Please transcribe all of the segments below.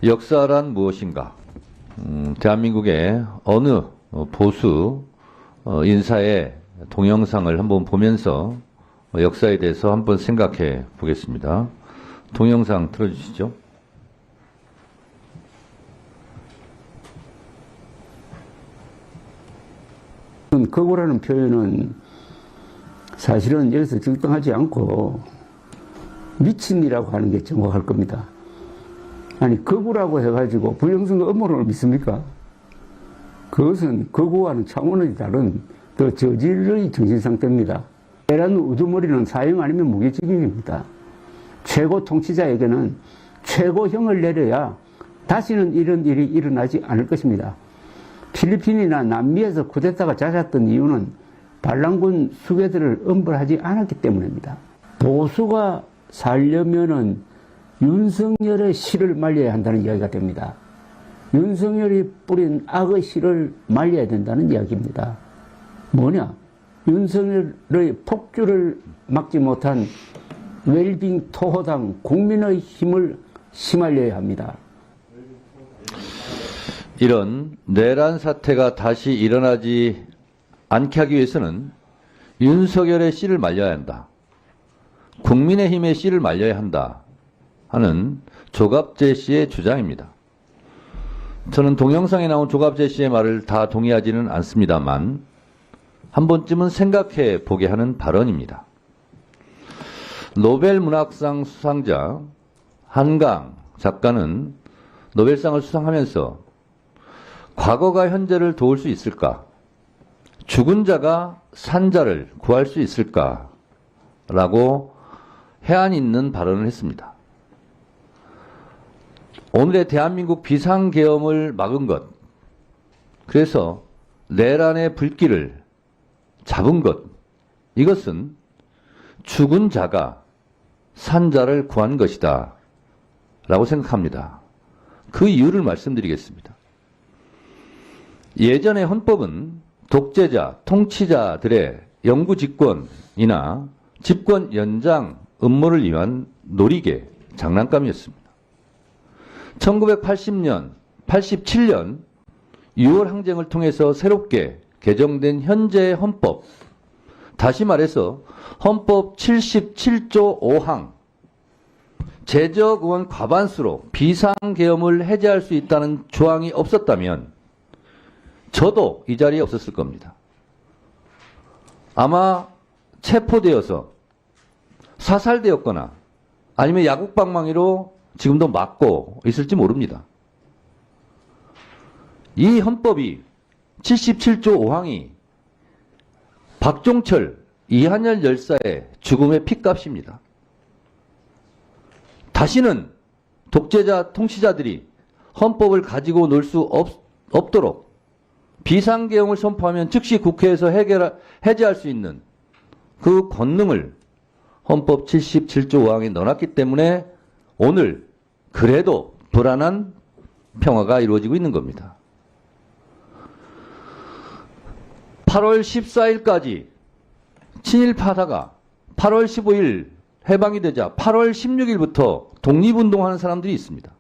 역사란 무엇인가? 대한민국의 어느 보수 인사의 동영상을 한번 보면서 역사에 대해서 한번 생각해 보겠습니다. 동영상 틀어주시죠. 거구라는 표현은 사실은 여기서 적당하지 않고 미친이라고 하는 게 정확할 겁니다. 아니, 거구라고 해가지고 불량성과 음모론을 믿습니까? 그것은 거구와는 차원이 다른 더 저질의 정신상태입니다. 내란 우두머리는 사형 아니면 무기징역입니다. 최고 통치자에게는 최고형을 내려야 다시는 이런 일이 일어나지 않을 것입니다. 필리핀이나 남미에서 쿠데타가 잦았던 이유는 반란군 수괴들을 엄벌하지 않았기 때문입니다. 보수가 살려면은 윤석열의 씨를 말려야 한다는 이야기가 됩니다. 윤석열이 뿌린 악의 씨를 말려야 된다는 이야기입니다. 뭐냐? 윤석열의 폭주를 막지 못한 웰빙 토호당 국민의 힘을 심알려야 합니다. 이런 내란 사태가 다시 일어나지 않게 하기 위해서는 윤석열의 씨를 말려야 한다. 국민의힘의 씨를 말려야 한다. 하는 조갑재 씨의 주장입니다. 저는 동영상에 나온 조갑재 씨의 말을 다 동의하지는 않습니다만 한 번쯤은 생각해 보게 하는 발언입니다. 노벨 문학상 수상자 한강 작가는 노벨상을 수상하면서 과거가 현재를 도울 수 있을까? 죽은 자가 산 자를 구할 수 있을까? 라고 해안 있는 발언을 했습니다. 오늘의 대한민국 비상계엄을 막은 것, 그래서 내란의 불길을 잡은 것, 이것은 죽은 자가 산 자를 구한 것이다 라고 생각합니다. 그 이유를 말씀드리겠습니다. 예전의 헌법은 독재자, 통치자들의 영구집권이나 집권 연장 음모를 위한 놀이개, 장난감이었습니다. 1980년, 87년 6월 항쟁을 통해서 새롭게 개정된 현재의 헌법, 다시 말해서 헌법 77조 5항, 재적 의원 과반수로 비상계엄을 해제할 수 있다는 조항이 없었다면 저도 이 자리에 없었을 겁니다. 아마 체포되어서 사살되었거나 아니면 야국방망이로 지금도 맞고 있을지 모릅니다. 이 헌법이 77조 5항이 박종철, 이한열 열사의 죽음의 핏값입니다. 다시는 독재자, 통치자들이 헌법을 가지고 놀 수 없도록 비상계엄을 선포하면 즉시 국회에서 해제할 수 있는 그 권능을 헌법 77조 5항에 넣어놨기 때문에 오늘 그래도 불안한 평화가 이루어지고 있는 겁니다. 8월 14일까지 친일파다가 8월 15일 해방이 되자 8월 16일부터 독립운동하는 사람들이 있습니다.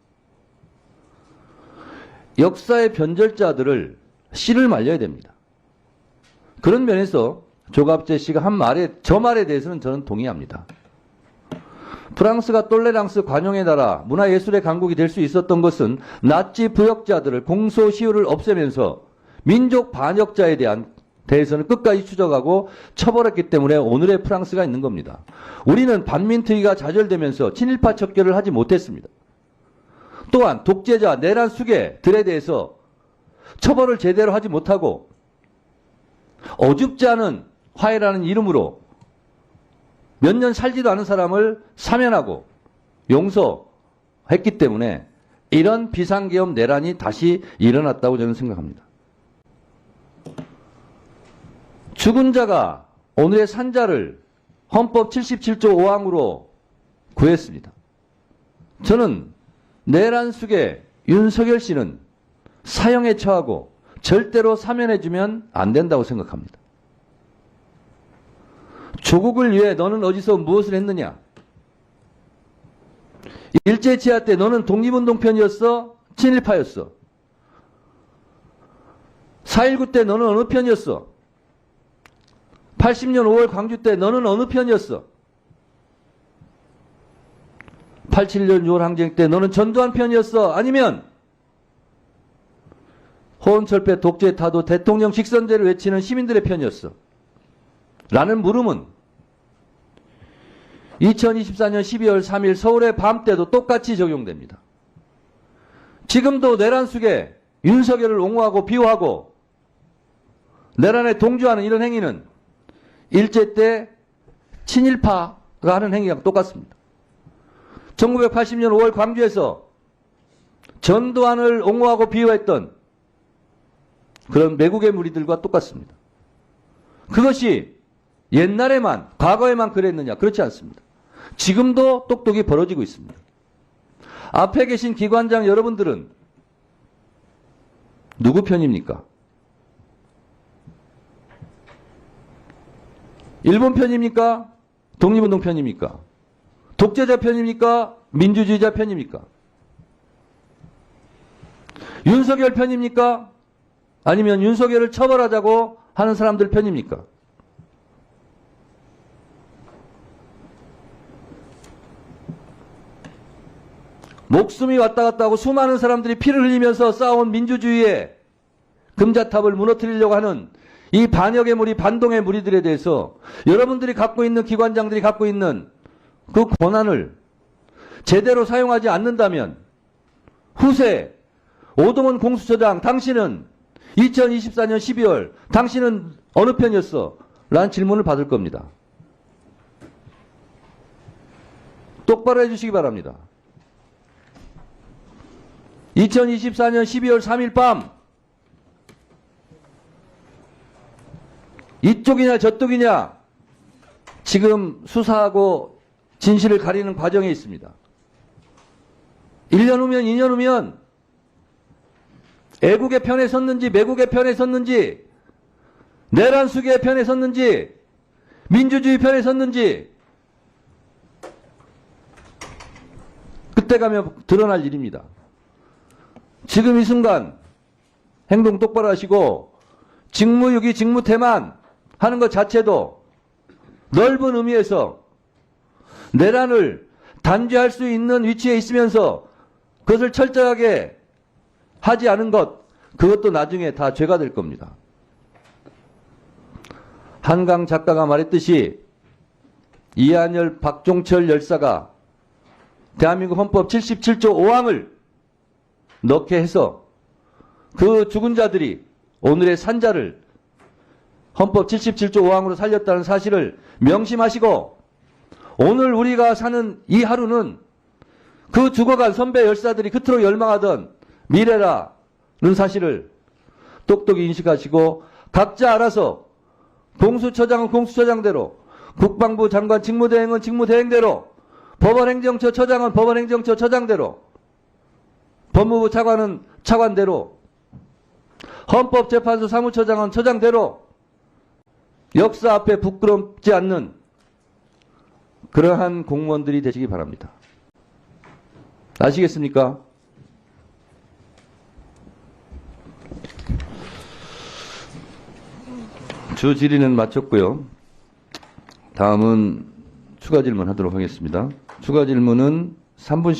역사의 변절자들을 씨를 말려야 됩니다. 그런 면에서 조갑재 씨가 한 말에, 저 말에 대해서는 저는 동의합니다. 프랑스가 똘레랑스 관용의 나라, 문화예술의 강국이 될 수 있었던 것은 나치 부역자들을 공소시효를 없애면서 민족 반역자에 대해서는 끝까지 추적하고 처벌했기 때문에 오늘의 프랑스가 있는 겁니다. 우리는 반민특위가 좌절되면서 친일파 척결을 하지 못했습니다. 또한 독재자, 내란 수괴들에 대해서 처벌을 제대로 하지 못하고 어줍지 않은 화해라는 이름으로 몇 년 살지도 않은 사람을 사면하고 용서했기 때문에 이런 비상계엄 내란이 다시 일어났다고 저는 생각합니다. 죽은 자가 오늘의 산자를 헌법 77조 5항으로 구했습니다. 저는 내란 수괴 윤석열 씨는 사형에 처하고 절대로 사면해주면 안 된다고 생각합니다. 조국을 위해 너는 어디서 무엇을 했느냐? 일제치하 때 너는 독립운동 편이었어? 친일파였어? 4.19 때 너는 어느 편이었어? 80년 5월 광주 때 너는 어느 편이었어? 87년 6월 항쟁 때 너는 전두환 편이었어? 아니면 호원철폐 독재 타도 대통령 직선제를 외치는 시민들의 편이었어? 라는 물음은 2024년 12월 3일 서울의 밤 때도 똑같이 적용됩니다. 지금도 내란 속에 윤석열을 옹호하고 비호하고 내란에 동조하는 이런 행위는 일제 때 친일파가 하는 행위랑 똑같습니다. 1980년 5월 광주에서 전두환을 옹호하고 비호했던 그런 매국의 무리들과 똑같습니다. 그것이 옛날에만, 과거에만 그랬느냐? 그렇지 않습니다. 지금도 똑똑히 벌어지고 있습니다. 앞에 계신 기관장 여러분들은 누구 편입니까? 일본 편입니까? 독립운동 편입니까? 독재자 편입니까? 민주주의자 편입니까? 윤석열 편입니까? 아니면 윤석열을 처벌하자고 하는 사람들 편입니까? 목숨이 왔다 갔다 하고 수많은 사람들이 피를 흘리면서 쌓아온 민주주의의 금자탑을 무너뜨리려고 하는 이 반역의 무리, 반동의 무리들에 대해서 여러분들이 갖고 있는 기관장들이 갖고 있는 그 권한을 제대로 사용하지 않는다면 후세 오동훈 공수처장 당신은 2024년 12월 당신은 어느 편이었어? 라는 질문을 받을 겁니다. 똑바로 해주시기 바랍니다. 2024년 12월 3일 밤 이쪽이냐 저쪽이냐 지금 수사하고 진실을 가리는 과정에 있습니다. 1년 후면 2년 후면 애국의 편에 섰는지 매국의 편에 섰는지 내란 수계의 편에 섰는지 민주주의 편에 섰는지 그때 가면 드러날 일입니다. 지금 이 순간 행동 똑바로 하시고 직무유기 직무태만 하는 것 자체도 넓은 의미에서 내란을 단죄할 수 있는 위치에 있으면서 그것을 철저하게 하지 않은 것, 그것도 나중에 다 죄가 될 겁니다. 한강 작가가 말했듯이 이한열, 박종철 열사가 대한민국 헌법 77조 5항을 넣게 해서 그 죽은 자들이 오늘의 산자를 헌법 77조 5항으로 살렸다는 사실을 명심하시고 오늘 우리가 사는 이 하루는 그 죽어간 선배 열사들이 그토록 열망하던 미래라는 사실을 똑똑히 인식하시고 각자 알아서 공수처장은 공수처장대로 국방부 장관 직무대행은 직무대행대로 법원행정처 처장은 법원행정처 처장대로 법무부 차관은 차관대로 헌법재판소 사무처장은 처장대로 역사 앞에 부끄럽지 않는 그러한 공무원들이 되시기 바랍니다. 아시겠습니까? 주 질의는 마쳤고요. 다음은 추가 질문 하도록 하겠습니다. 추가 질문은 3분씩